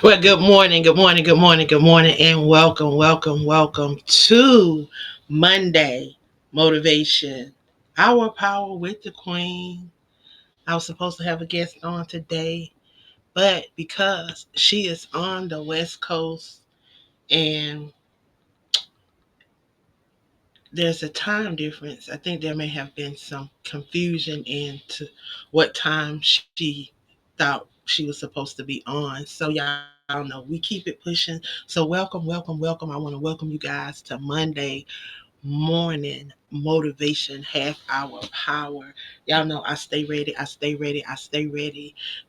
Well, good morning, good morning, good morning, good morning, and welcome to Monday Motivation. Our Power with the Queen. I was supposed to have a guest on today, but because she is on the West Coast and there's a time difference, I think there may have been some confusion into what time she thought she was supposed to be on. So y'all know we keep it pushing. So welcome. I want to welcome you guys to Monday morning motivation half hour power. Y'all know I stay ready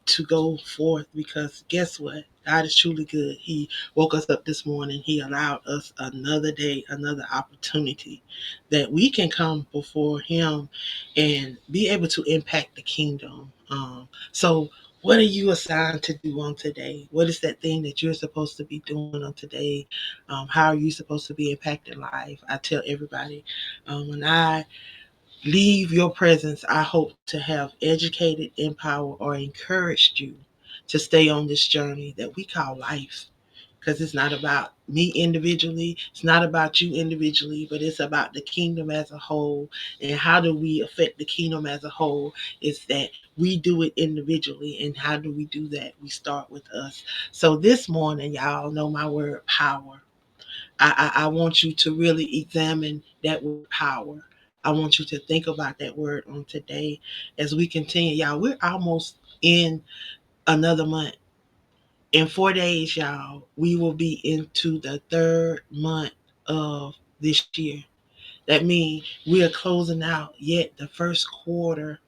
to go forth because guess what? God is truly good. He woke us up this morning. He allowed us another day, another opportunity that we can come before Him and be able to impact the kingdom. So, what are you assigned to do on today? What is that thing that you're supposed to be doing on today? How are you supposed to be impacting life? I tell everybody, when I leave your presence, I hope to have educated, empowered, or encouraged you to stay on this journey that we call life. Because it's not about me individually, it's not about you individually, but it's about the kingdom as a whole. And how do we affect the kingdom as a whole? Is that we do it individually. And how do we do that? We start with us. So this morning, y'all know my word power. I want you to really examine that word power. I want you to think about that word on today as we continue. Y'all, we're almost in another month. In 4 days, y'all, we will be into the third month of this year. That means we are closing out yet the first quarter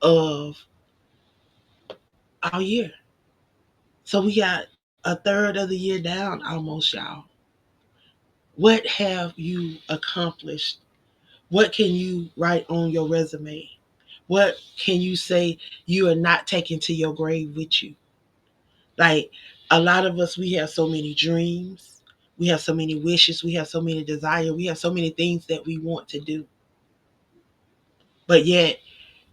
of our year. So we got a third of the year down almost, y'all. What have you accomplished? What can you write on your resume? What can you say you are not taking to your grave with you? Like a lot of us, we have so many dreams, we have so many wishes, we have so many desires, we have so many things that we want to do. But yet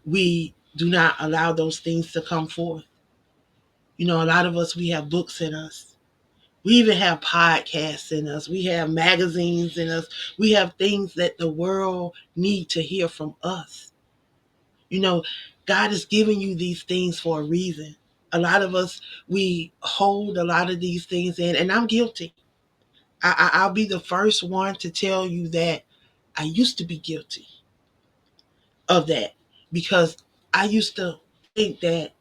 we do not allow those things to come forth. You know, a lot of us, we have books in us. We even have podcasts in us. We have magazines in us. We have things that the world need to hear from us. You know, God is giving you these things for a reason. A lot of us, we hold a lot of these things in, and I'm guilty. I'll be the first one to tell you that I used to be guilty of that because I used to think that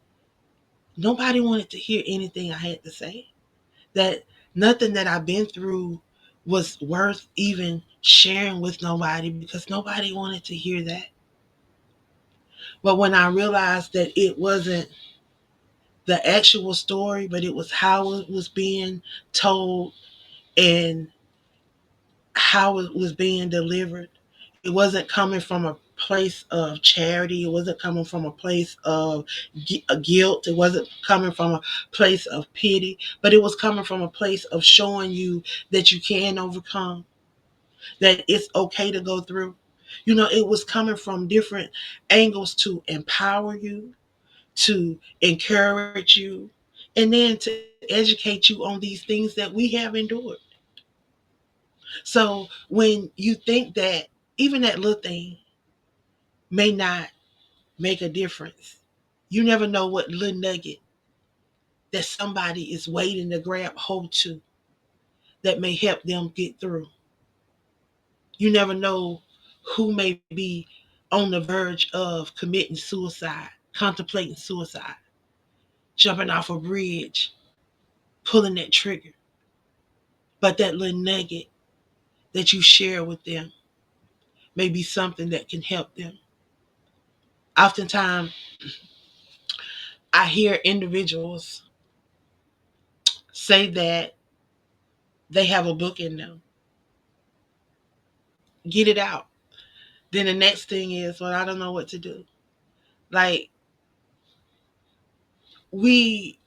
nobody wanted to hear anything I had to say, that nothing that I've been through was worth even sharing with nobody because nobody wanted to hear that. But when I realized that it wasn't the actual story, but it was how it was being told and how it was being delivered. It wasn't coming from a place of charity. It wasn't coming from a place of guilt. It wasn't coming from a place of pity, but it was coming from a place of showing you that you can overcome, that it's okay to go through. You know, it was coming from different angles to empower you, to encourage you, and then to educate you on these things that we have endured. So when you think that even that little thing may not make a difference, you never know what little nugget that somebody is waiting to grab hold to that may help them get through. You never know who may be on the verge of committing suicide, contemplating suicide, jumping off a bridge, pulling that trigger. But that little nugget that you share with them may be something that can help them. Oftentimes, I hear individuals say that they have a book in them. Get it out. Then the next thing is, well, I don't know what to do. Like, we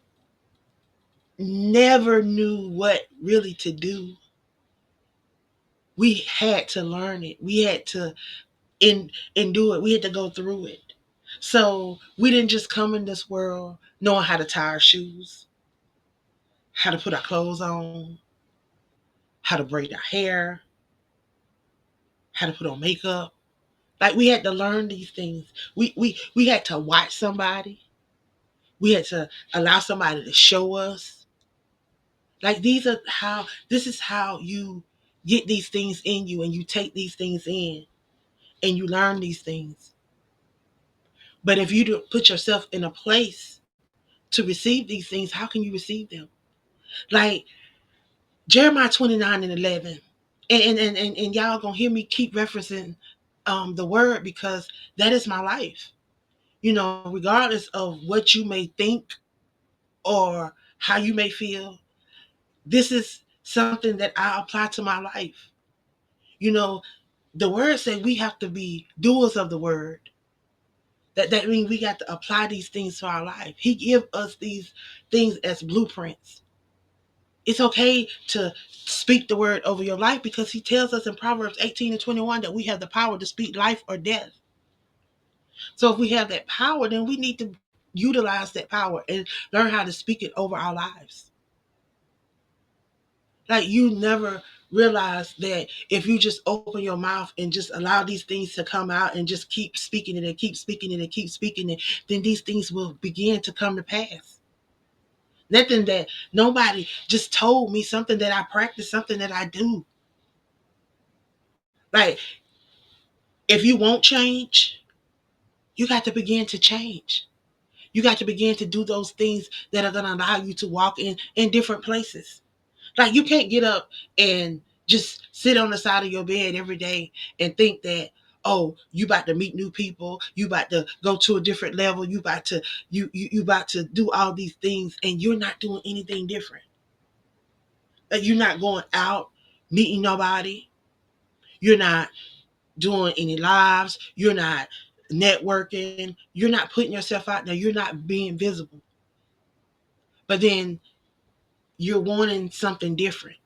never knew what really to do. We had to learn it. We had to endure it. We had to go through it. So we didn't just come in this world knowing how to tie our shoes. how to put our clothes on, how to braid our hair, how to put on makeup. Like we had to learn these things. We had to watch somebody. We had to allow somebody to show us. Like this is how you get these things in you and you take these things in and you learn these things. But if you don't put yourself in a place to receive these things, how can you receive them? Like Jeremiah 29:11. And y'all gonna hear me keep referencing the word because that is my life. Regardless of what you may think or how you may feel, this is something that I apply to my life. You know, the word said we have to be doers of the word. That means we got to apply these things to our life. He give us these things as blueprints. It's okay to speak the word over your life because he tells us in Proverbs 18:21 that we have the power to speak life or death. So if we have that power, then we need to utilize that power and learn how to speak it over our lives. Like you never realize that if you just open your mouth and just allow these things to come out and just keep speaking it and keep speaking it and keep speaking it, then these things will begin to come to pass. Nothing that nobody just told me, something that I practice, something that I do. Like if you won't change, you got to begin to change. You got to begin to do those things that are going to allow you to walk in different places. Like you can't get up and just sit on the side of your bed every day and think that, oh, you about to meet new people, you about to go to a different level, you about to do all these things and you're not doing anything different. Like you're not going out meeting nobody. You're not doing any lives. You're not networking. You're not putting yourself out there. You're not being visible. But then you're wanting something different.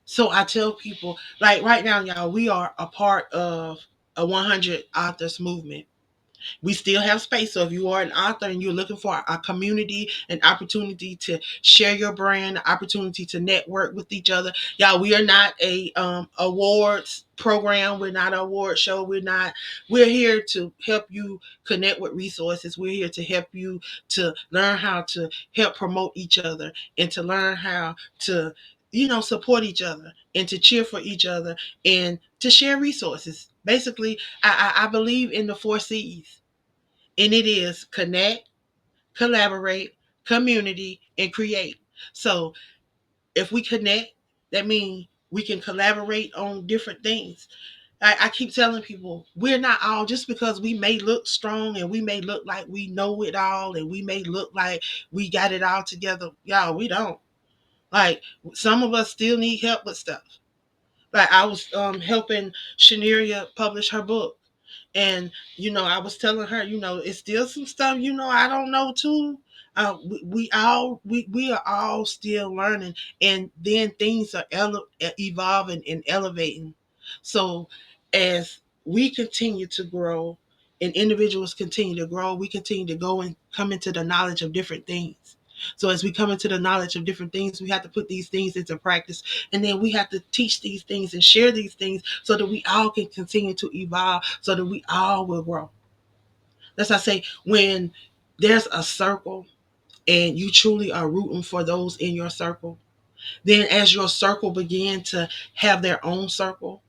So I tell people, like right now, y'all, we are a part of a 100 authors movement. We still have space. So if you are an author and you're looking for a community, an opportunity to share your brand, an opportunity to network with each other, y'all, we are not a awards program. We're not an award show. We're here to help you connect with resources. We're here to help you to learn how to help promote each other and to learn how to support each other and to cheer for each other and to share resources. Basically, I believe in the 4 C's, and it is connect, collaborate, community, and create. So if we connect, that means we can collaborate on different things. I keep telling people we're not all, just because we may look strong and we may look like we know it all and we may look like we got it all together. Y'all, we don't. Like some of us still need help with stuff. Like I was helping Shaneria publish her book. And I was telling her, it's still some stuff, I don't know too. We are all still learning, and then things are evolving and elevating. So as we continue to grow and individuals continue to grow, we continue to go and come into the knowledge of different things. So as we come into the knowledge of different things, we have to put these things into practice. And then we have to teach these things and share these things so that we all can continue to evolve, so that we all will grow. That's why I say when there's a circle and you truly are rooting for those in your circle, then as your circle begin to have their own circle,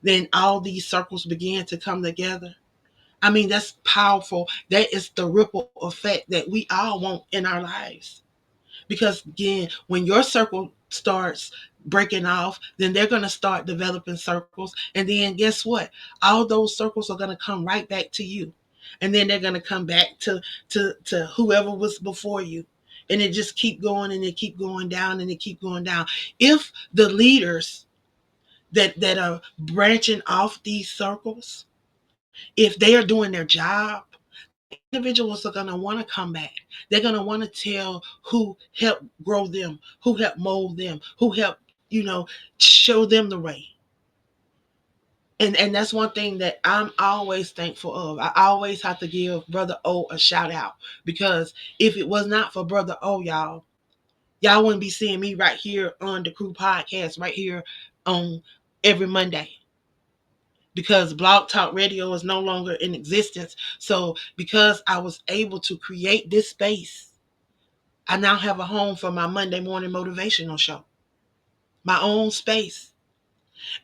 then all these circles begin to come together. I mean, that's powerful. That is the ripple effect that we all want in our lives. Because again, when your circle starts breaking off, then they're going to start developing circles. And then guess what? All those circles are going to come right back to you. And then they're going to come back to whoever was before you. And it just keep going and it keep going down and it keep going down. If the leaders that are branching off these circles, if they are doing their job, individuals are going to want to come back. They're going to want to tell who helped grow them, who helped mold them, who helped, show them the way. And that's one thing that I'm always thankful of. I always have to give Brother O a shout out, because if it was not for Brother O, y'all, Y'all wouldn't be seeing me right here on the Crew Podcast, right here on every Monday, because Blog Talk Radio is no longer in existence. So because I was able to create this space, I now have a home for my Monday morning motivational show, my own space.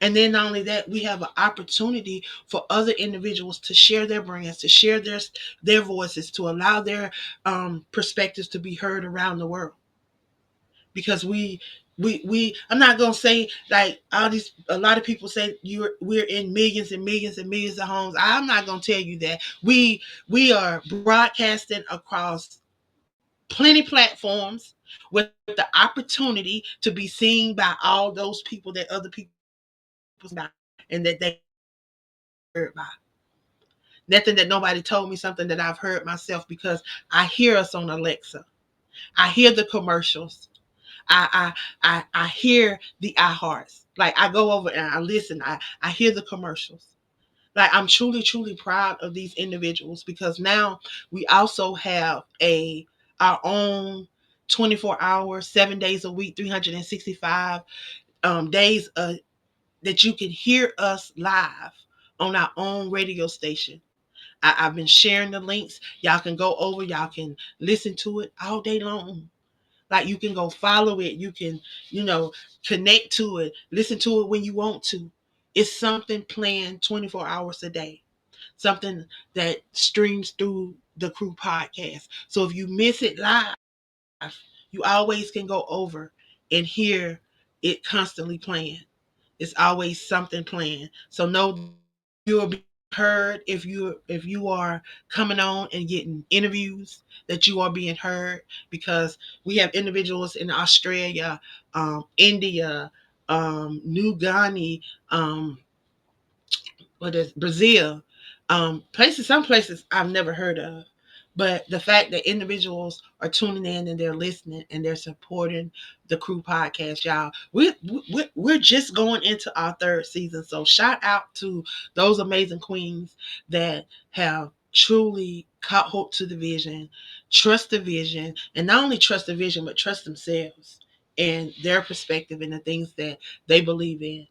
And then not only that, we have an opportunity for other individuals to share their brands, to share their voices, to allow their perspectives to be heard around the world. Because we I'm not gonna say like all these, a lot of people say we're in millions and millions and millions of homes. I'm not gonna tell you that. We are broadcasting across plenty platforms with the opportunity to be seen by all those people that other people about, and that they heard by. Nothing that nobody told me, something that I've heard myself, because I hear us on Alexa. I hear the commercials. I hear the iHearts. Like I go over and I listen. I hear the commercials. Like I'm truly, truly proud of these individuals, because now we also have our own 24 hours, 7 days a week, 365 days that you can hear us live on our own radio station. I've been sharing the links. Y'all can go over, y'all can listen to it all day long. Like you can go follow it. You can, connect to it, listen to it when you want to. It's something playing 24 hours a day. Something that streams through the Crew Podcast. So if you miss it live, you always can go over and hear it constantly playing. It's always something playing. So know you'll be heard if you are coming on and getting interviews, that you are being heard, because we have individuals in Australia, India, New Guinea, um, what is Brazil, some places I've never heard of. But the fact that individuals are tuning in and they're listening and they're supporting the Crew Podcast, y'all, we're just going into our third season. So shout out to those amazing queens that have truly caught hope to the vision, trust the vision, and not only trust the vision, but trust themselves and their perspective and the things that they believe in,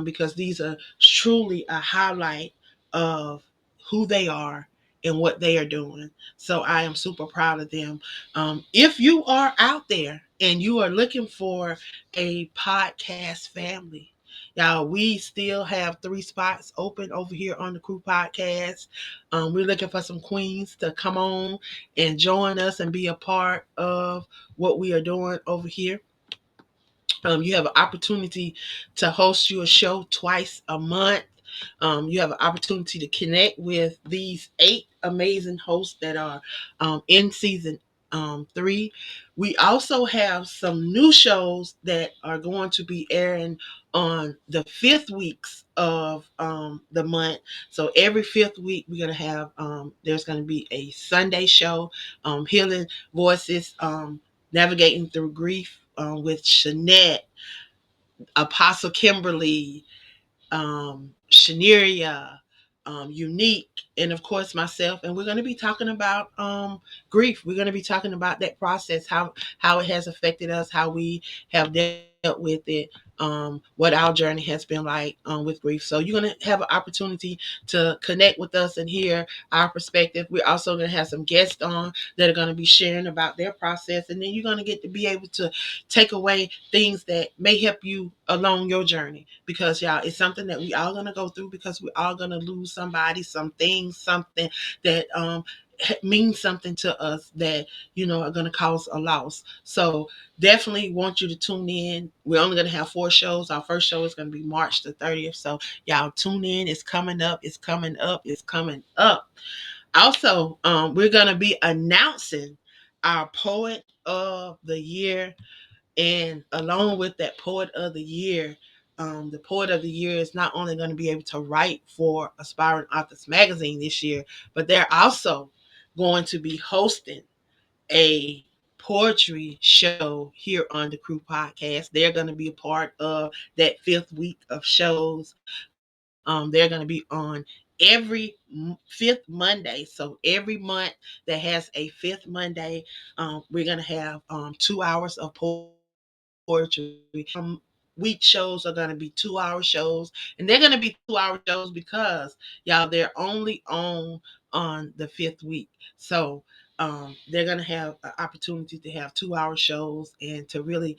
because these are truly a highlight of who they are and what they are doing. So I am super proud of them. If you are out there and you are looking for a podcast family, y'all, we still have 3 spots open over here on the Crew Podcast. We're looking for some queens to come on and join us and be a part of what we are doing over here. You have an opportunity to host your show twice a month. You have an opportunity to connect with these 8 amazing hosts that are in season 3. We also have some new shows that are going to be airing on the 5th weeks of the month. So every 5th week, we're going to have, there's going to be a Sunday show, Healing Voices, Navigating Through Grief, with Shanette, Apostle Kimberly, Shaneria, Unique, and of course myself. And we're going to be talking about grief. We're going to be talking about that process, how it has affected us, how we have dealt with it, what our journey has been like with grief. So you're going to have an opportunity to connect with us and hear our perspective. We're also going to have some guests on that are going to be sharing about their process, and then you're going to get to be able to take away things that may help you along your journey, because y'all, it's something that we all going to go through, because we're all going to lose somebody, something that means something to us, that are going to cause a loss. So definitely want you to tune in. We're only going to have 4 shows. Our first show is going to be March the 30th. So y'all tune in. It's coming up. It's coming up. It's coming up. Also, we're going to be announcing our Poet of the Year. And along with that Poet of the Year, the Poet of the Year is not only going to be able to write for Aspiring Authors Magazine this year, but they're also going to be hosting a poetry show here on the Crew Podcast. They're going to be a part of that 5th week of shows. They're going to be on every fifth Monday. So every month that has a fifth Monday, we're gonna have 2 hours of poetry. Week shows are gonna be 2 hour shows, and they're gonna be 2 hour shows because y'all they're only on the fifth week. So they're gonna have an opportunity to have 2 hour shows and to really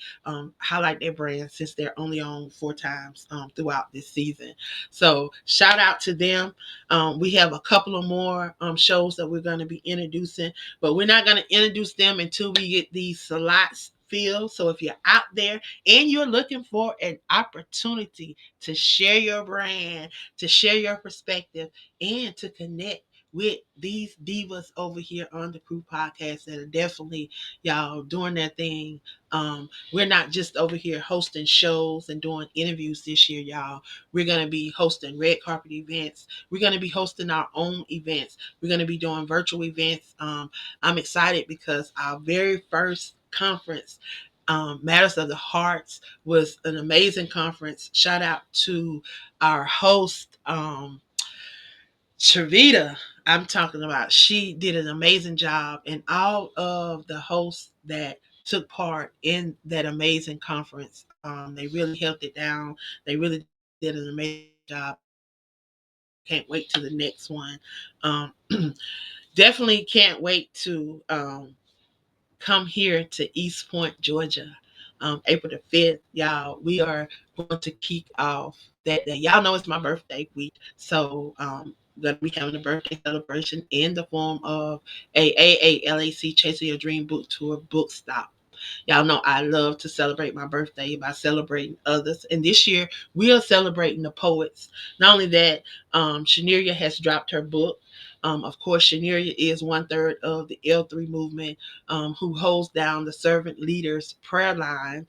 highlight their brand since they're only on 4 times throughout this season. So shout out to them. We have a couple of more shows that we're going to be introducing, but we're not going to introduce them until we get these slots filled. So if you're out there and you're looking for an opportunity to share your brand, to share your perspective, and to connect with these divas over here on the Crew Podcast that are definitely y'all doing their thing. We're not just over here hosting shows and doing interviews this year, y'all. We're going to be hosting red carpet events. We're going to be hosting our own events. We're going to be doing virtual events. I'm excited because our very first conference, Matters of the Hearts, was an amazing conference. Shout out to our host, Trevita. I'm talking about. She did an amazing job, and all of the hosts that took part in that amazing conference, they really held it down. They really did an amazing job. Can't wait to the next one. Um, definitely can't wait to come here to East Point, Georgia, April the 5th. Y'all, we are going to kick off that day. Y'all know it's my birthday week. So, we're going to be having a birthday celebration in the form of a AALAC Chasing Your Dream Book Tour book stop. Y'all know I love to celebrate my birthday by celebrating others. And this year we are celebrating the poets. Not only that, Shaneria has dropped her book. Of course, Shaneria is 1/3 of the L3 movement, who holds down the servant leaders prayer line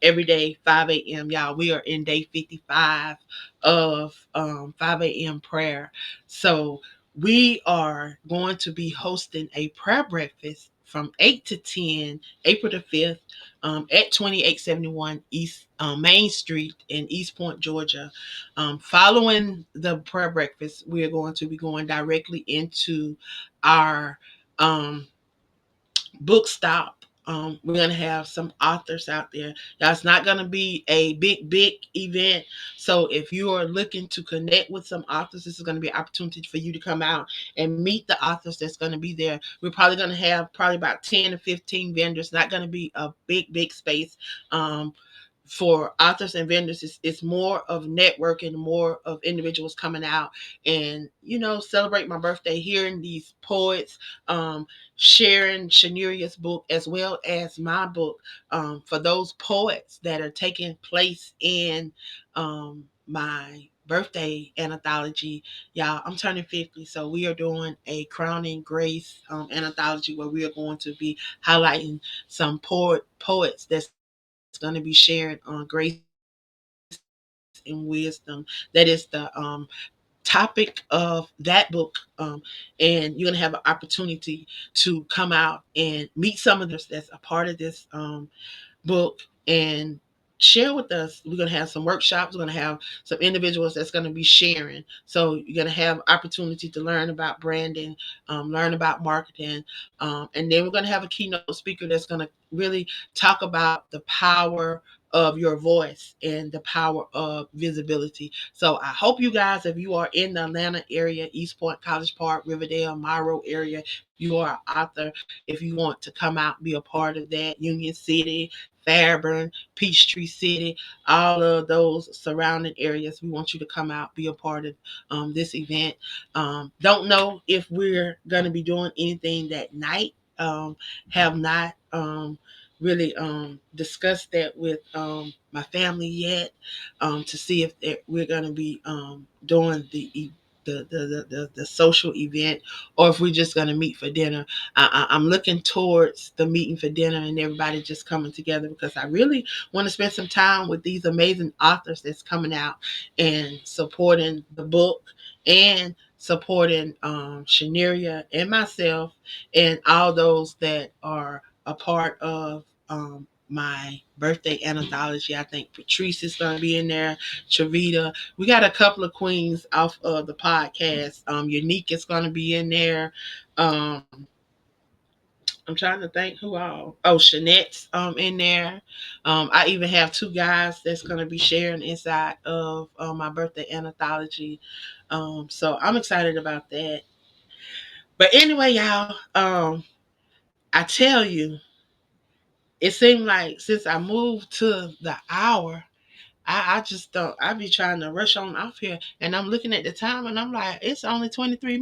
every day, 5 a.m. Y'all, we are in day 55 of 5 a.m. prayer. So we are going to be hosting a prayer breakfast from 8 to 10, April the 5th, at 2871 East Main Street in East Point, Georgia. Following the prayer breakfast, we are going to be going directly into our book stop. We're gonna have some authors out there. Now it's not gonna be a big event. So if you are looking to connect with some authors, this is gonna be an opportunity for you to come out and meet the authors that's gonna be there. We're probably gonna have probably about 10 to 15 vendors. Not gonna be a big space. For authors and vendors, it's more of networking, more of individuals coming out and celebrate my birthday, hearing these poets, sharing Shaneria's book as well as my book, for those poets that are taking place in my birthday anthology. Y'all, I'm turning 50, so we are doing a crowning grace anthology where we are going to be highlighting some poets that's going to be sharing on grace and wisdom. That is the topic of that book. And you're going to have an opportunity to come out and meet some of the authors that's a part of this book and share with us. We're going to have some workshops. We're going to have some individuals that's going to be sharing. So you're going to have opportunity to learn about branding, learn about marketing. And then we're going to have a keynote speaker that's going to really talk about the power of your voice and the power of visibility. So I hope you guys, if you are in the Atlanta area, East Point, College Park, Riverdale, Monroe area, you are an author. If you want to come out, be a part of that, Union City, Fairburn, Peachtree City, all of those surrounding areas, we want you to come out, be a part of this event. Don't know if we're going to be doing anything that night. Have not really discussed that with my family yet, to see if we're going to be doing the social event, or if we're just going to meet for dinner. I'm looking towards the meeting for dinner and everybody just coming together, because I really want to spend some time with these amazing authors that's coming out and supporting the book and supporting Shaneria and myself and all those that are a part of my birthday anthology. I think Patrice is going to be in there. Travita. We got a couple of queens off of the podcast. Unique is going to be in there. Um, I'm trying to think who all. Oh, Shanette's in there. I even have two guys that's gonna be sharing inside of my birthday anthology. So I'm excited about that. But anyway, y'all, I tell you, it seemed like since I moved to the hour, I just don't. I be trying to rush on off here, and I'm looking at the time, and I'm like, it's only 23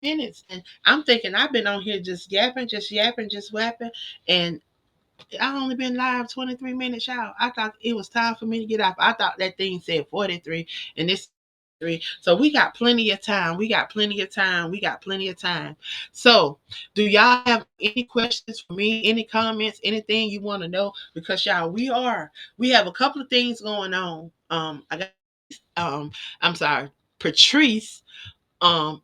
minutes, and I'm thinking I've been on here just yapping, just yapping, and I only been live 23 minutes, y'all. I thought it was time for me to get off. I thought that thing said 43 and it said 23. So we got plenty of time. We got plenty of time. We got plenty of time. So do y'all have any questions for me? Any comments? Anything you want to know? Because y'all, we have a couple of things going on. I got I'm sorry, Patrice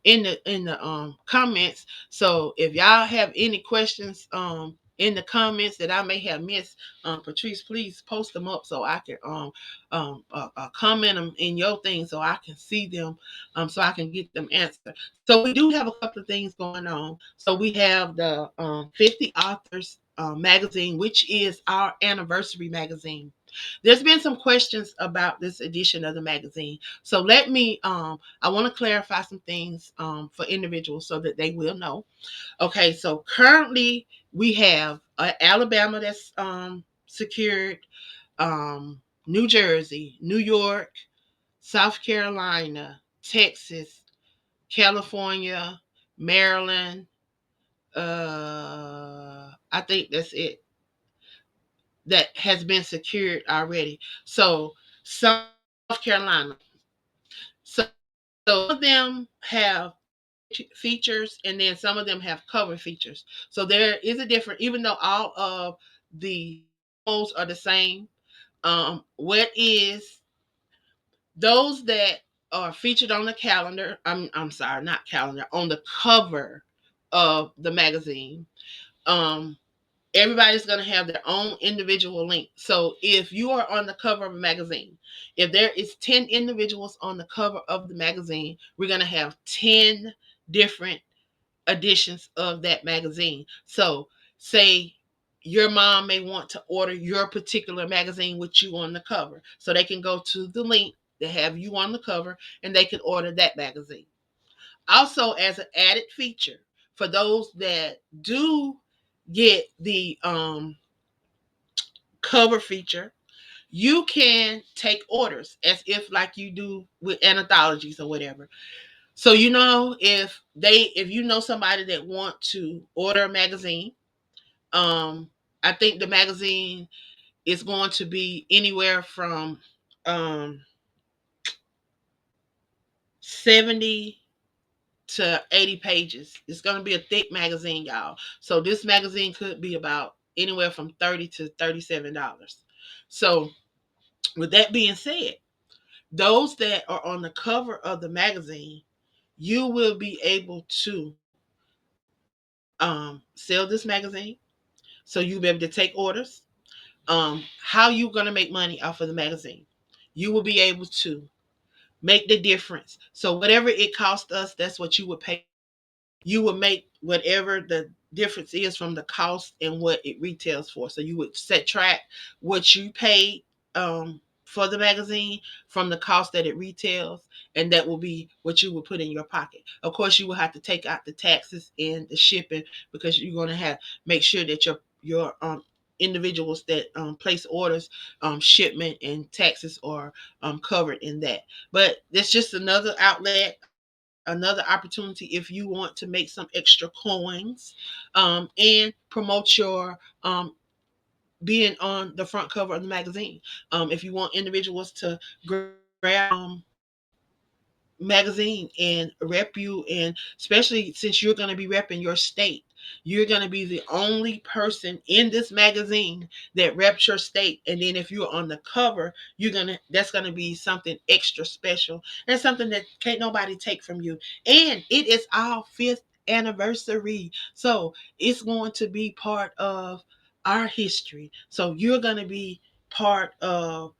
in the comments. So if y'all have any questions in the comments that I may have missed, Patrice, please post them up so I can comment them in your thing so I can see them, so I can get them answered. So we do have a couple of things going on. So we have the 50 authors magazine, which is our anniversary magazine. There's been some questions about this edition of the magazine. So let me I want to clarify some things for individuals so that they will know. Okay, so currently we have Alabama that's secured, New Jersey, New York, South Carolina, Texas, California, Maryland. I think that's it that has been secured already. So South Carolina. So some of them have features and then some of them have cover features. So there is a difference, even though all of the polls are the same. What is those that are featured on the calendar? I'm sorry, not calendar, on the cover of the magazine. Um, Everybody's going to have their own individual link. So if you are on the cover of a magazine, if there is 10 individuals on the cover of the magazine, we're going to have 10 different editions of that magazine. So say your mom may want to order your particular magazine with you on the cover. So they can go to the link that have you on the cover and they can order that magazine. Also, as an added feature for those that do get the cover feature, you can take orders as if like you do with anthologies or whatever. So if you know somebody that want to order a magazine, I think the magazine is going to be anywhere from um 70 to 80 pages. It's going to be a thick magazine, y'all. So this magazine could be about anywhere from $30 to $37. So with that being said, those that are on the cover of the magazine, you will be able to sell this magazine. So you'll be able to take orders. How you going to make money off of the magazine? You will be able to make the difference. So whatever it cost us, that's what you would pay. You would make whatever the difference is from the cost and what it retails for. So you would set track what you paid for the magazine from the cost that it retails, and that will be what you would put in your pocket. Of course, you will have to take out the taxes and the shipping because you're going to have make sure that your individuals that place orders, shipment and taxes are covered in that. But that's just another outlet, another opportunity if you want to make some extra coins and promote your being on the front cover of the magazine. If you want individuals to grab magazine and rep you, and especially since you're going to be repping your state, you're going to be the only person in this magazine that reps your state. And then if you're on the cover, that's going to be something extra special and something that can't nobody take from you. And it is our 5th anniversary, so it's going to be part of our history. So you're going to be part of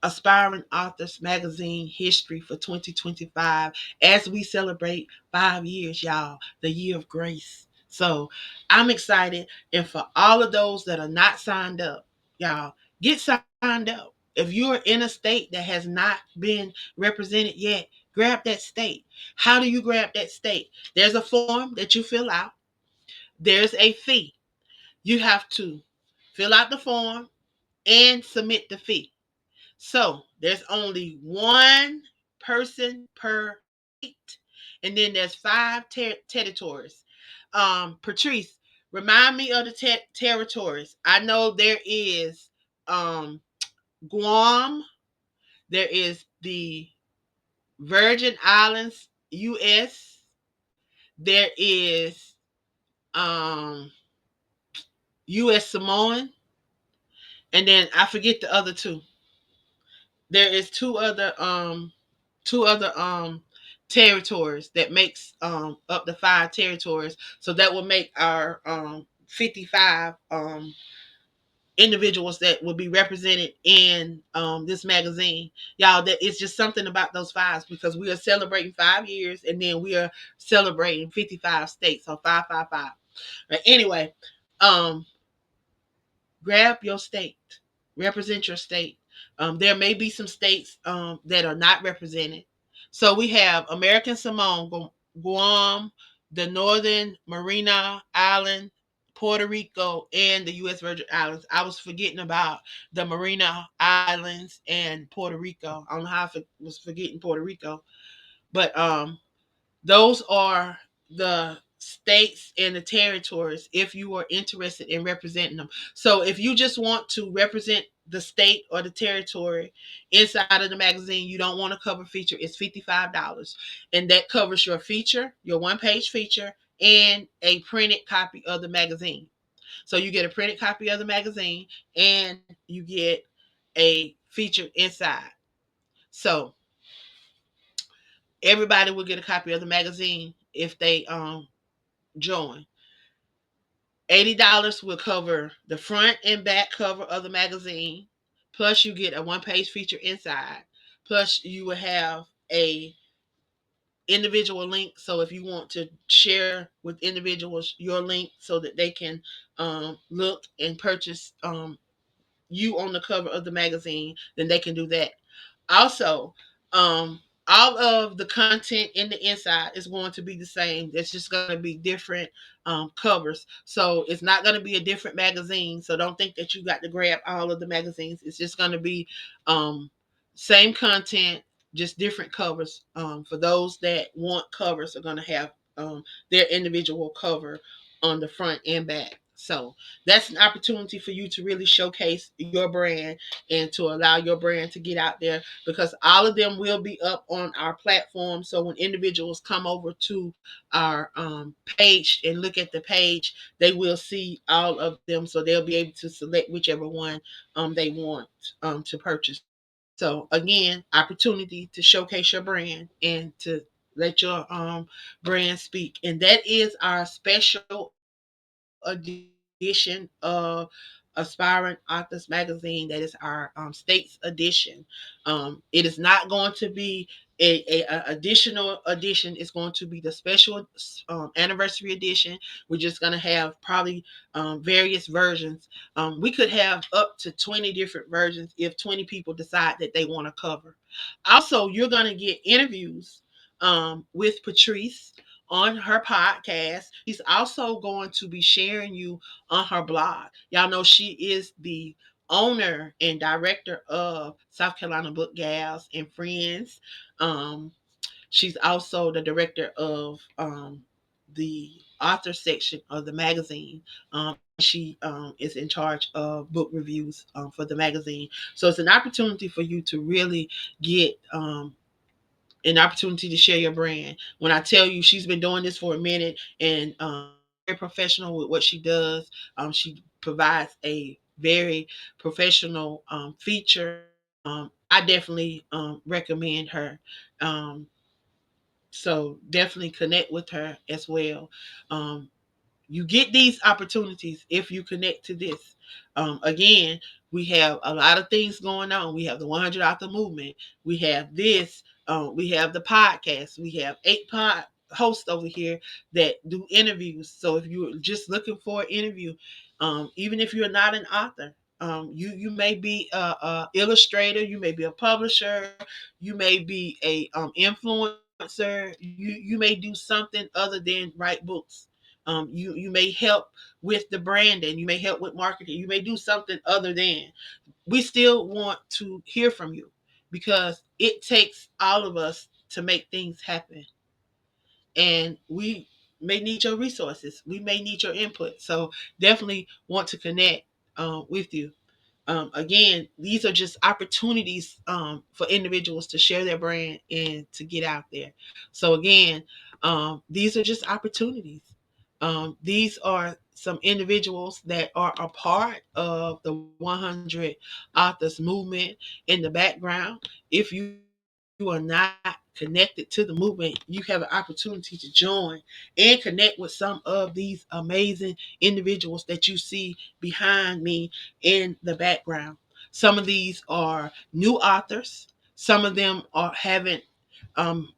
Aspiring Authors Magazine history for 2025 as we celebrate 5 years, y'all, the year of grace. So I'm excited. And for all of those that are not signed up, y'all, get signed up. If you're in a state that has not been represented yet, grab that state. How do you grab that state? There's a form that you fill out, there's a fee. You have to fill out the form and submit the fee. So there's only one person per state, and then there's five territories. Patrice, remind me of the territories. I know there is Guam, there is the Virgin Islands, U.S. There is um, U.S. Samoan, and then I forget the other two. There is two other territories that makes up the five territories. So that will make our 55 individuals that will be represented in this magazine. Y'all, that it's just something about those fives because we are celebrating 5 years and then we are celebrating 55 states. So 555. But anyway, um, grab your state, represent your state. There may be some states that are not represented. So we have American Samoan, Guam, the Northern Marina Island, Puerto Rico, and the U.S. Virgin Islands. I was forgetting about the Marina Islands and Puerto Rico. I don't know how I was forgetting Puerto Rico, but those are the states and the territories if you are interested in representing them. So if you just want to represent the state or the territory inside of the magazine, you don't want a cover feature, it's $55. And that covers your feature, your one-page feature, and a printed copy of the magazine. So you get a printed copy of the magazine and you get a feature inside. So everybody will get a copy of the magazine if they join. $80 will cover the front and back cover of the magazine. Plus, you get a one-page feature inside. Plus, you will have a individual link. So if you want to share with individuals your link so that they can look and purchase you on the cover of the magazine, then they can do that. Also, all of the content in the inside is going to be the same. It's just going to be different covers. So it's not going to be a different magazine. So don't think that you got to grab all of the magazines. It's just going to be um, same content, just different covers. For those that want covers, are going to have their individual cover on the front and back. So that's an opportunity for you to really showcase your brand and to allow your brand to get out there because all of them will be up on our platform. So when individuals come over to our page and look at the page, they will see all of them. So they'll be able to select whichever one they want to purchase. So again, opportunity to showcase your brand and to let your brand speak. And that is our special edition of Aspiring Authors Magazine. That is our states edition. It is not going to be a additional edition. It's going to be the special anniversary edition. We're just going to have probably various versions. We could have up to 20 different versions if 20 people decide that they want to cover. Also, you're going to get interviews with Patrice on her podcast. She's also going to be sharing you on her blog. Y'all know she is the owner and director of South Carolina Book Gals and Friends. Um, she's also the director of the author section of the magazine. And she is in charge of book reviews for the magazine. So it's an opportunity for you to really get an opportunity to share your brand. When I tell you she's been doing this for a minute and she's very professional with what she does, she provides a very professional feature. I definitely recommend her. Um, so definitely connect with her as well. Um, you get these opportunities if you connect to this. Again, we have a lot of things going on. We have the 100 author movement. We have this. We have the podcast. We have 8 hosts over here that do interviews. So if you're just looking for an interview, even if you're not an author, you may be a illustrator, you may be a publisher, you may be a influencer, you may do something other than write books. You may help with the branding, you may help with marketing, you may do something other than. We still want to hear from you because it takes all of us to make things happen. And we may need your resources, we may need your input. So definitely want to connect with you. Again, these are just opportunities for individuals to share their brand and to get out there. So again, these are just opportunities. These are some individuals that are a part of the 100 authors movement in the background. If you are not connected to the movement, you have an opportunity to join and connect with some of these amazing individuals that you see behind me in the background. Some of these are new authors. Some of them are haven't um,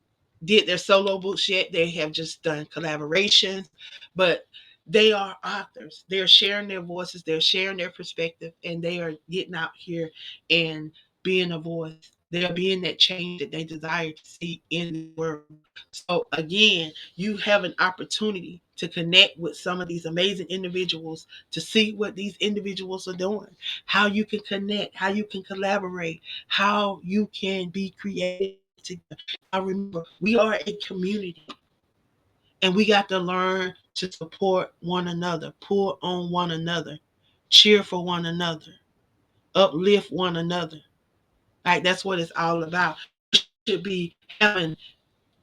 did their solo books yet. They have just done collaborations, but they are authors. They're sharing their voices, they're sharing their perspective, and they are getting out here and being a voice. They are being that change that they desire to see in the world. So again, you have an opportunity to connect with some of these amazing individuals to see what these individuals are doing, how you can connect, how you can collaborate, how you can be creative together. Now remember, we are a community and we got to learn to support one another, pull on one another, cheer for one another, uplift one another. Like that's what it's all about. We should be having,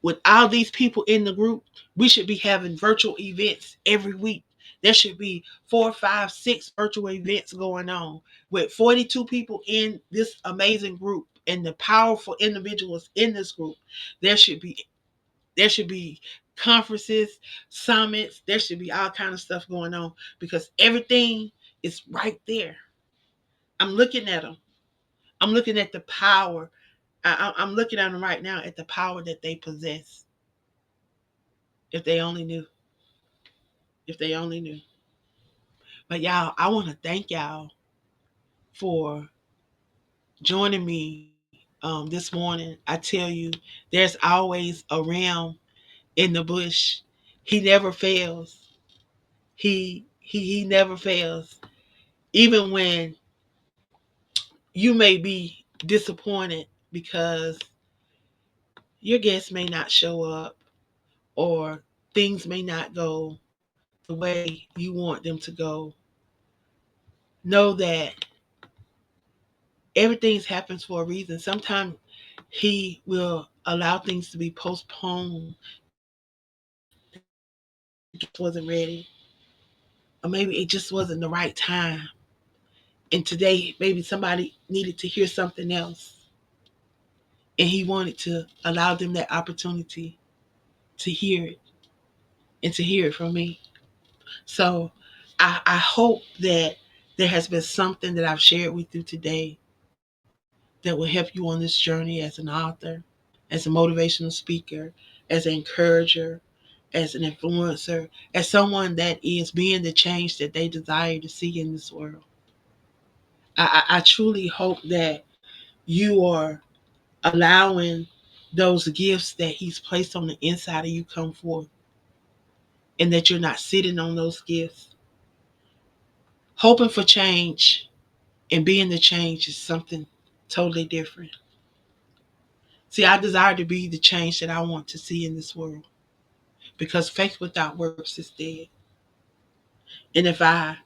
with all these people in the group, we should be having virtual events every week. There should be 4, 5, 6 virtual events going on with 42 people in this amazing group and the powerful individuals in this group. There should be there should be conferences, summits. There should be all kind of stuff going on because everything is right there. I'm looking at them. I'm looking at the power. I'm looking at them right now at the power that they possess. If they only knew. If they only knew. But y'all, I want to thank y'all for joining me this morning. I tell you, there's always a ram in the bush. He never fails. He never fails. Even when you may be disappointed because your guests may not show up or things may not go the way you want them to go, know that everything happens for a reason. Sometimes he will allow things to be postponed because the guest wasn't ready, or maybe it just wasn't the right time. And today, maybe somebody needed to hear something else, and he wanted to allow them that opportunity to hear it and to hear it from me. So I hope that there has been something that I've shared with you today that will help you on this journey as an author, as a motivational speaker, as an encourager, as an influencer, as someone that is being the change that they desire to see in this world. I truly hope that you are allowing those gifts that He's placed on the inside of you come forth, and that you're not sitting on those gifts. Hoping for change and being the change is something totally different. See, I desire to be the change that I want to see in this world because faith without works is dead. And if I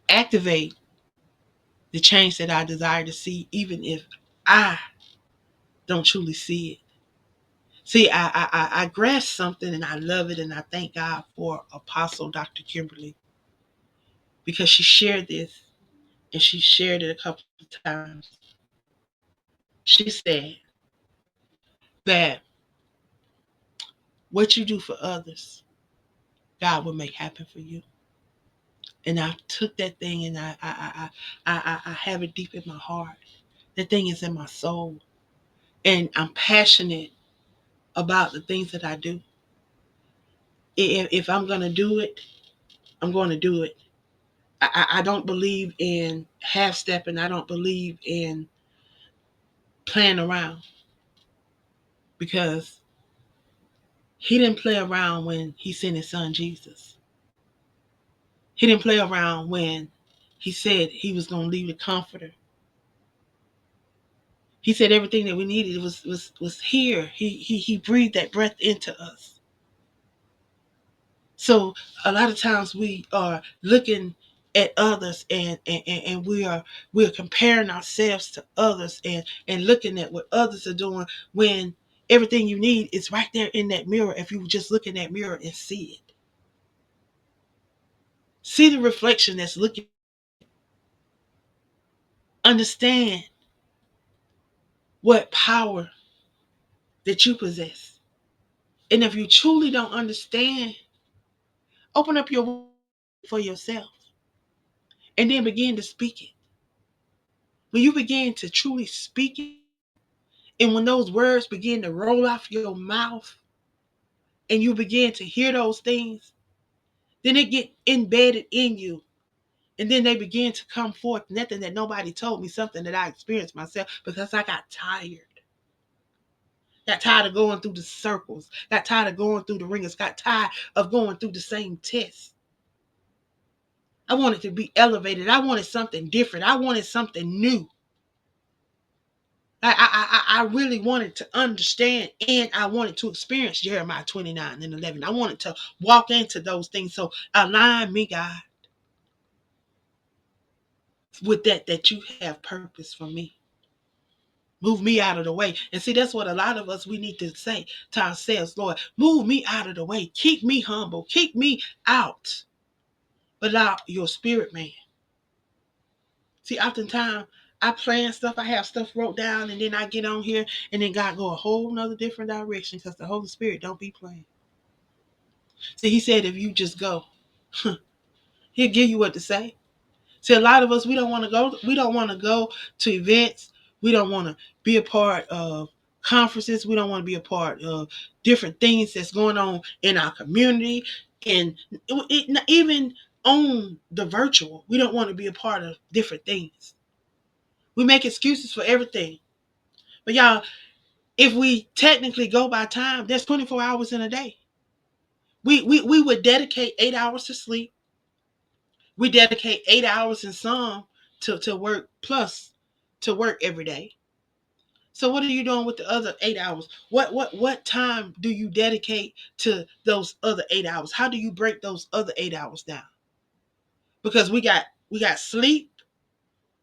activate the change that I desire to see, even if I don't truly see it. See, I grasp something and I love it, and I thank God for Apostle Dr. Kimberly because she shared this and she shared it a couple of times. She said that what you do for others God will make happen for you. And I took that thing and I have it deep in my heart. That thing is in my soul. And I'm passionate about the things that I do. If I'm going to do it, I'm going to do it. I don't believe in half stepping. I don't believe in playing around, because he didn't play around when he sent his son Jesus. He didn't play around when he said he was going to leave the comforter. He said everything that we needed was here. He breathed that breath into us. So a lot of times we are looking at others, and we're comparing ourselves to others, and looking at what others are doing, when everything you need is right there in that mirror. If you just look in that mirror and see it. See the reflection that's looking. Understand what power that you possess. And if you truly don't understand, open up your word for yourself and then begin to speak it. When you begin to truly speak it, and when those words begin to roll off your mouth and you begin to hear those things, then they get embedded in you. And then they begin to come forth. Nothing that nobody told me, something that I experienced myself, because I got tired. Got tired of going through the circles. Got tired of going through the ringers. Got tired of going through the same tests. I wanted to be elevated. I wanted something different. I wanted something new. I really wanted to understand, and I wanted to experience Jeremiah 29 and 11. I wanted to walk into those things. So align me, God, with that you have purpose for me. Move me out of the way. And see, that's what a lot of us, we need to say to ourselves: Lord, move me out of the way. Keep me humble. Keep me out. But allow your spirit, man. See, oftentimes I plan stuff, I have stuff wrote down, and then I get on here, and then God go a whole nother different direction, because the Holy Spirit don't be playing. See, he said if you just go, he'll give you what to say. See, a lot of us, we don't want to go. We don't want to go to events. We don't want to be a part of conferences. We don't want to be a part of different things that's going on in our community, and even on the virtual. We don't want to be a part of different things. We make excuses for everything. But y'all, if we technically go by time, there's 24 hours in a day. We would dedicate 8 hours to sleep. We dedicate 8 hours in some to work, plus to work every day. So what are you doing with the other 8 hours? What time do you dedicate to those other 8 hours? How do you break those other 8 hours down? Because we got sleep,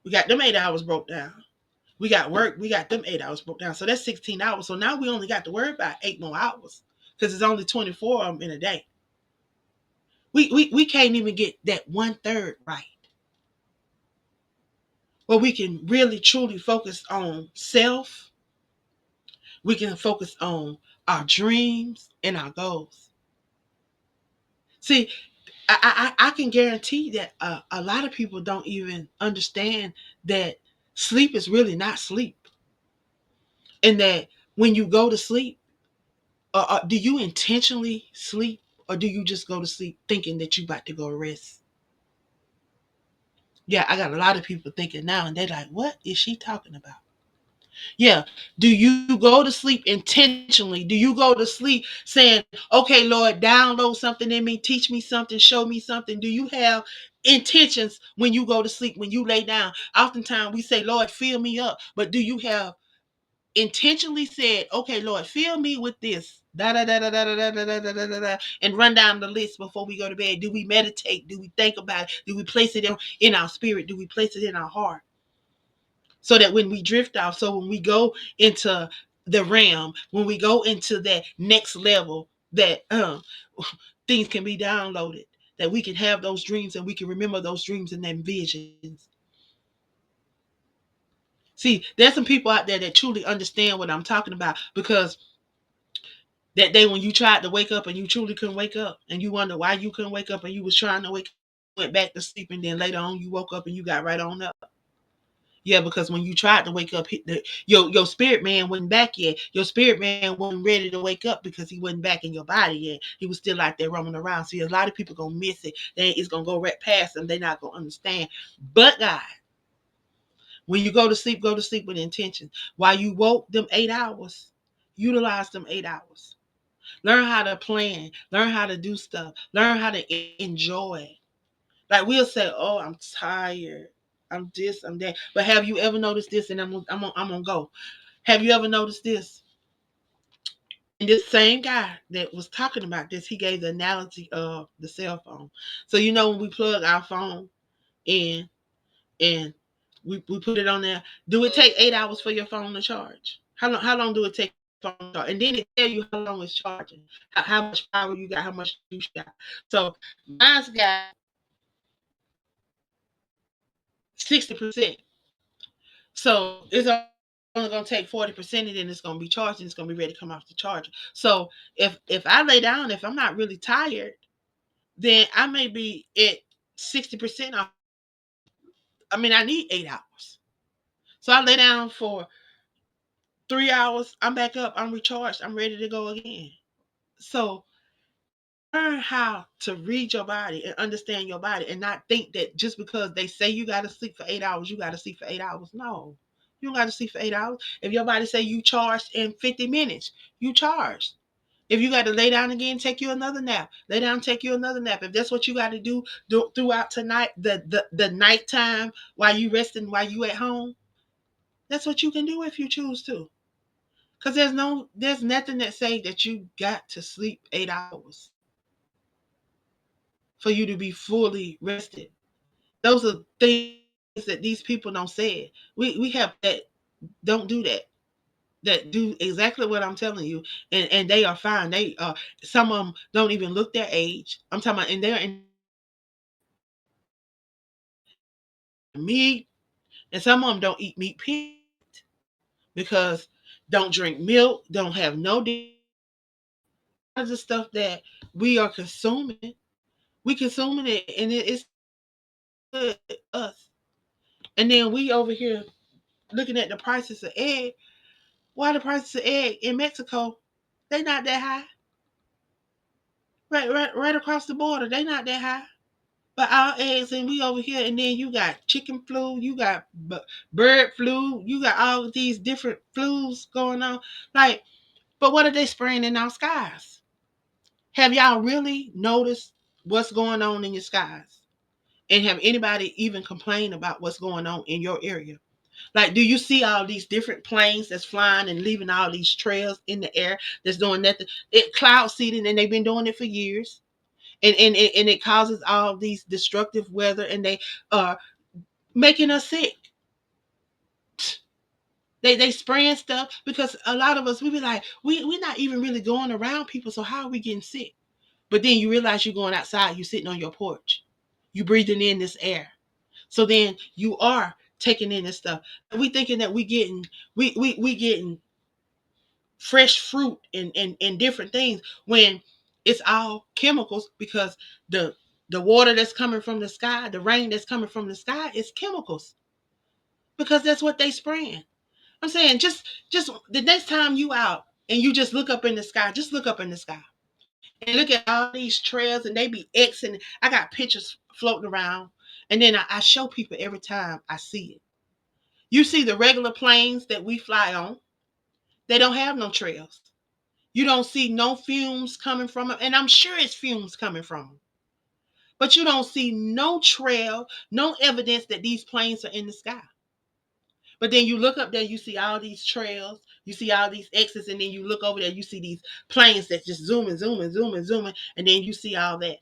we got them 8 hours broke down. We got work, we got them 8 hours broke down. So that's 16 hours. So now we only got to worry about 8 more hours, because it's only 24 of them in a day. We can't even get that 1/3 right. Where we can really truly focus on self. We can focus on our dreams and our goals. See, I can guarantee that a lot of people don't even understand that sleep is really not sleep. And that when you go to sleep, do you intentionally sleep, or do you just go to sleep thinking that you about to go rest? Yeah, I got a lot of people thinking now, and they're like, what is she talking about? Yeah. Do you go to sleep intentionally? Do you go to sleep saying, okay, Lord, download something in me, teach me something, show me something? Do you have intentions when you go to sleep, when you lay down? Oftentimes we say, Lord, fill me up. But do you have intentionally said, okay, Lord, fill me with this, da da da da da da da da da da da da, and run down the list before we go to bed? Do we meditate? Do we think about it? Do we place it in our spirit? Do we place it in our heart? So that when we drift off, so when we go into the realm, when we go into that next level, that things can be downloaded, that we can have those dreams, and we can remember those dreams and them visions. See, there's some people out there that truly understand what I'm talking about, because That day when you tried to wake up and you truly couldn't wake up, and you wonder why you couldn't wake up, and you was trying to wake up, went back to sleep, and then later on you woke up and you got right on up. Yeah, because when you tried to wake up, your spirit man wasn't back yet. Your spirit man wasn't ready to wake up because he wasn't back in your body yet. He was still out there roaming around. See, a lot of people gonna miss it. It's gonna go right past them. They're not gonna understand. But God, when you go to sleep with intention. While you woke them 8 hours, utilize them 8 hours. Learn how to plan. Learn how to do stuff. Learn how to enjoy. Like we'll say, "Oh, I'm tired. I'm this. I'm that." But have you ever noticed this? And I'm gonna go. Have you ever noticed this? And this same guy that was talking about this, he gave the analogy of the cell phone. So you know when we plug our phone in and we put it on there, do it take 8 hours for your phone to charge? How long do it take your phone to charge? And then it tell you how long it's charging, how much power you got, how much juice you got. So mine's got 60%. So it's only gonna take 40%, and then it's gonna be charged, and it's gonna be ready to come off the charger. So if I lay down, if I'm not really tired, then I may be at 60% off. I mean, I need 8 hours. So I lay down for 3 hours, I'm back up, I'm recharged, I'm ready to go again. So learn how to read your body and understand your body, and not think that just because they say you got to sleep for 8 hours, you got to sleep for 8 hours. No, you don't got to sleep for 8 hours. If your body say you charged in 50 minutes, you charged. If you got to lay down again, take you another nap. Lay down, take you another nap. If that's what you got to do throughout tonight, the nighttime while you resting, while you at home, that's what you can do if you choose to. Cause there's nothing that say that you got to sleep 8 hours for you to be fully rested. Those are things that these people don't say. We have that don't do that. That do exactly what I'm telling you, and they are fine. They some of them don't even look their age. I'm talking about, and they're in meat, and some of them don't eat meat period, because don't drink milk, don't have no of the stuff that we are consuming. We consuming it, and it's good to us. And then we over here looking at the prices of egg. Why the prices of egg in Mexico? They not that high. Right across the border, they not that high. But our eggs, and we over here, and then you got chicken flu, you got bird flu, you got all of these different flus going on. Like, but what are they spraying in our skies? Have y'all really noticed what's going on in your skies? And have anybody even complained about what's going on in your area? Like, do you see all these different planes that's flying and leaving all these trails in the air that's doing nothing? It cloud seeding, and they've been doing it for years. And it causes all these destructive weather, and they are making us sick. They spraying stuff, because a lot of us, we be like, we're not even really going around people, so how are we getting sick? But then you realize you're going outside, you're sitting on your porch, you breathing in this air. So then you are taking in this stuff. We thinking that we getting fresh fruit and different things, when it's all chemicals, because the water that's coming from the sky, the rain that's coming from the sky is chemicals, because that's what they spraying. I'm saying, just the next time you out and you just look up in the sky, just look up in the sky and look at all these trails, and they be Xing. I got pictures floating around, and then I show people every time I see it. You see the regular planes that we fly on, they don't have no trails. You don't see no fumes coming from them, and I'm sure it's fumes coming from them. But you don't see no trail, no evidence that these planes are in the sky. But then you look up there, you see all these trails, you see all these X's, and then you look over there, you see these planes that just zooming, zooming, zooming, zooming, and then you see all that.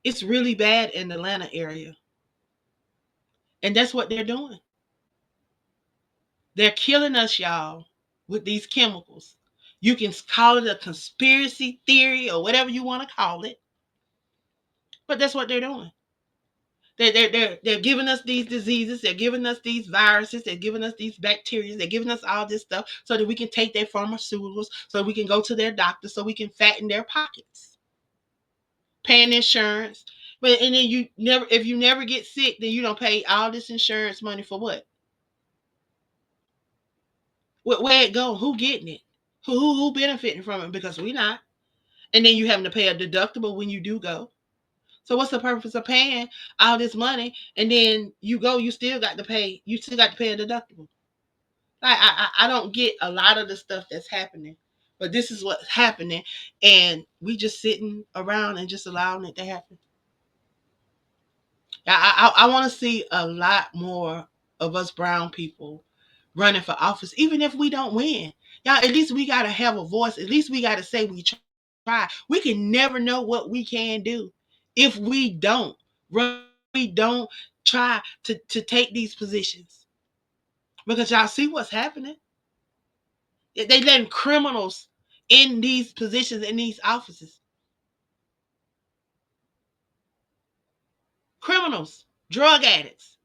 It's really bad in the Atlanta area. And that's what they're doing. They're killing us, y'all, with these chemicals. You can call it a conspiracy theory or whatever you want to call it, but that's what they're doing. They're giving us these diseases. They're giving us these viruses. They're giving us these bacteria. They're giving us all this stuff so that we can take their pharmaceuticals, so we can go to their doctor, so we can fatten their pockets, paying insurance. But and then you never, if you never get sick, then you don't pay all this insurance money for what? Where it go? Who getting it? Who benefiting from it? Because we not. And then you having to pay a deductible when you do go. So what's the purpose of paying all this money and then you go, you still got to pay, you still got to pay a deductible? I don't get a lot of the stuff that's happening, but this is what's happening, and we just sitting around and just allowing it to happen. I want to see a lot more of us brown people running for office, even if we don't win. Y'all, at least we gotta have a voice. At least we gotta say we try. We can never know what we can do if we don't run. We don't try to take these positions, because y'all see what's happening. They letting criminals in these positions, in these offices. Criminals, drug addicts,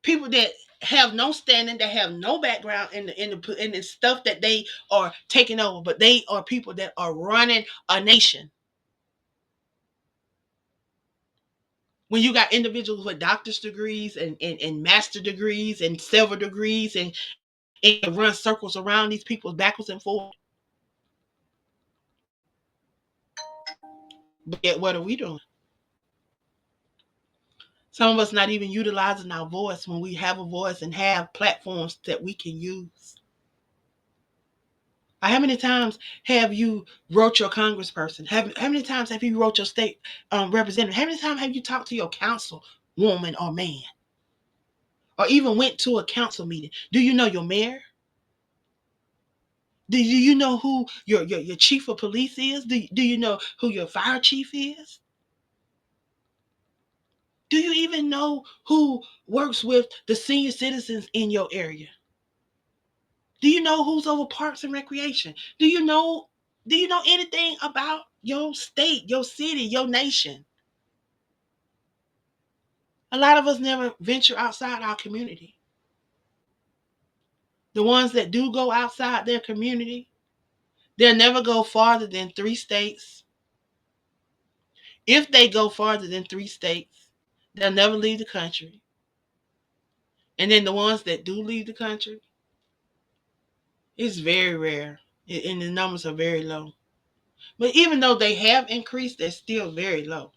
people that have no standing, that have no background in the stuff that they are taking over, but they are people that are running a nation. When you got individuals with doctor's degrees and master degrees and several degrees and run circles around these people backwards and forwards. But yet, what are we doing? Some of us not even utilizing our voice when we have a voice and have platforms that we can use. How many times have you wrote your congressperson? How many times have you wrote your state representative? How many times have you talked to your council woman or man? Or even went to a council meeting? Do you know your mayor? Do you know who your chief of police is? Do you know who your fire chief is? Do you even know who works with the senior citizens in your area? Do you know who's over parks and recreation? Do you know anything about your state, your city, your nation? A lot of us never venture outside our community. The ones that do go outside their community, they'll never go farther than 3 states. If they go farther than 3 states, they'll never leave the country. And then the ones that do leave the country, it's very rare. And the numbers are very low. But even though they have increased, they're still very low.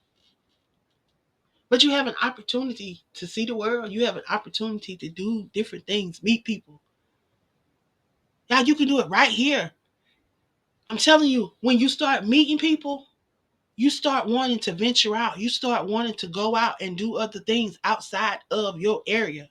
But you have an opportunity to see the world. You have an opportunity to do different things, meet people. Now you can do it right here. I'm telling you, when you start meeting people, you start wanting to venture out. You start wanting to go out and do other things outside of your area.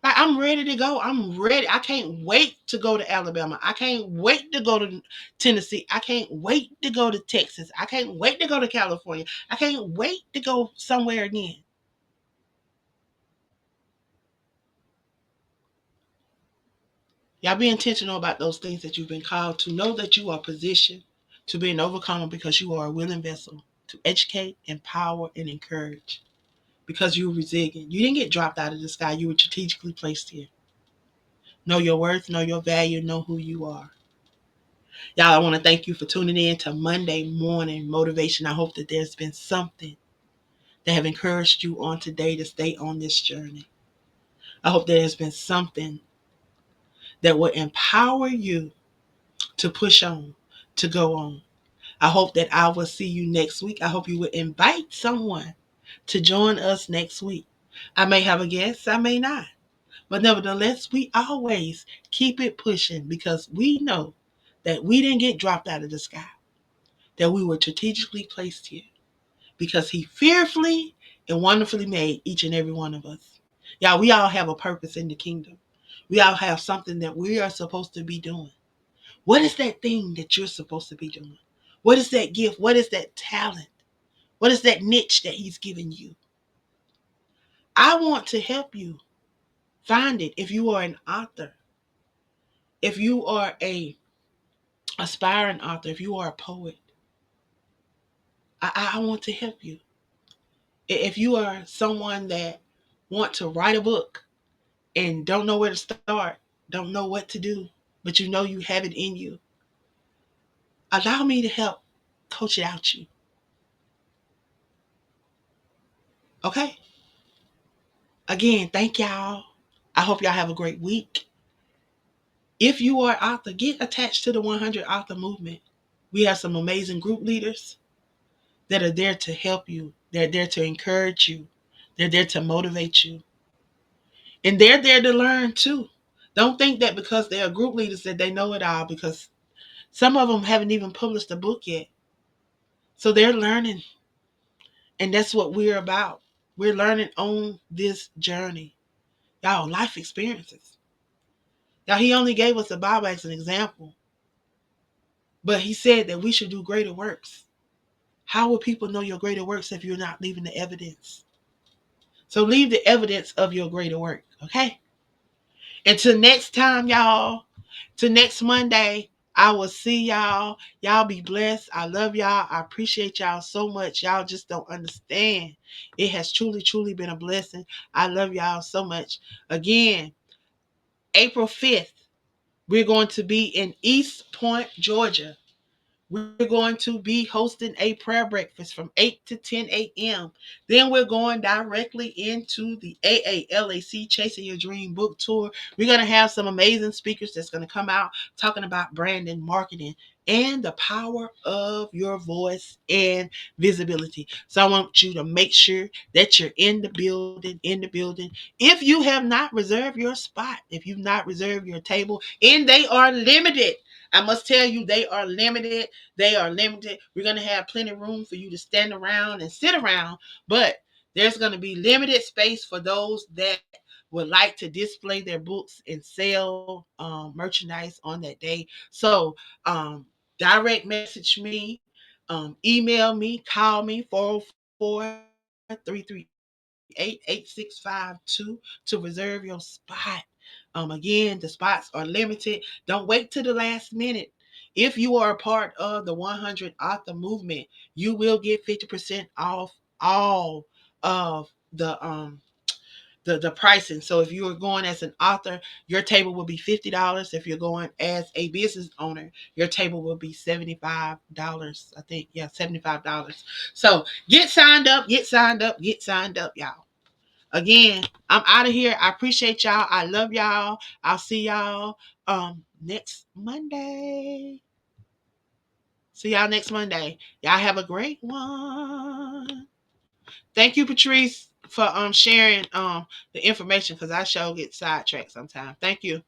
Like, I'm ready to go. I'm ready. I can't wait to go to Alabama. I can't wait to go to Tennessee. I can't wait to go to Texas. I can't wait to go to California. I can't wait to go somewhere again. Y'all be intentional about those things that you've been called to. Know that you are positioned to be an overcomer because you are a willing vessel to educate, empower, and encourage. Because you were resilient. You didn't get dropped out of the sky. You were strategically placed here. Know your worth, know your value, know who you are. Y'all, I want to thank you for tuning in to Monday Morning Motivation. I hope that there's been something that have encouraged you on today to stay on this journey. I hope there has been something that will empower you to push on, to go on. I hope that I will see you next week. I hope you will invite someone to join us next week. I may have a guest, I may not. But nevertheless, we always keep it pushing because we know that we didn't get dropped out of the sky, that we were strategically placed here because He fearfully and wonderfully made each and every one of us. Y'all, we all have a purpose in the kingdom. We all have something that we are supposed to be doing. What is that thing that you're supposed to be doing? What is that gift? What is that talent? What is that niche that He's given you? I want to help you find it. If you are an author, if you are a aspiring author, if you are a poet, I want to help you. If you are someone that want to write a book and don't know where to start, don't know what to do, but you know you have it in you, allow me to help coach it out you. Okay? Again, thank y'all. I hope y'all have a great week. If you are an author, get attached to the 100 author movement. We have some amazing group leaders that are there to help you. They're there to encourage you. They're there to motivate you. And they're there to learn too. Don't think that because they are group leaders that they know it all, because some of them haven't even published a book yet. So they're learning. And that's what we're about. We're learning on this journey. Y'all, life experiences. Now, he only gave us the Bible as an example, but he said that we should do greater works. How will people know your greater works if you're not leaving the evidence? So leave the evidence of your greater work, okay? Until next time, y'all, till next Monday, I will see y'all. Y'all be blessed. I love y'all. I appreciate y'all so much. Y'all just don't understand. It has truly, truly been a blessing. I love y'all so much. Again, April 5th, we're going to be in East Point, Georgia. We're going to be hosting a prayer breakfast from 8 to 10 a.m. Then we're going directly into the AALAC Chasing Your Dream book tour. We're going to have some amazing speakers that's going to come out talking about branding, marketing, and the power of your voice and visibility. So I want you to make sure that you're in the building. If you have not reserved your spot, if you've not reserved your table, and they are limited. I must tell you, they are limited. They are limited. We're going to have plenty of room for you to stand around and sit around, but there's going to be limited space for those that would like to display their books and sell merchandise on that day. So direct message me, email me, call me 404-338-8652 to reserve your spot. Again, the spots are limited. Don't wait till the last minute. If you are a part of the 100 author movement, you will get 50% off all of the pricing. So if you are going as an author, your table will be $50. If you're going as a business owner, your table will be $75. I think, yeah, $75. So get signed up, y'all. Again, I'm out of here. I appreciate y'all. I love y'all. I'll see y'all next Monday. See y'all next Monday. Y'all have a great one. Thank you, Patrice, for sharing the information, because I sure get sidetracked sometimes. Thank you.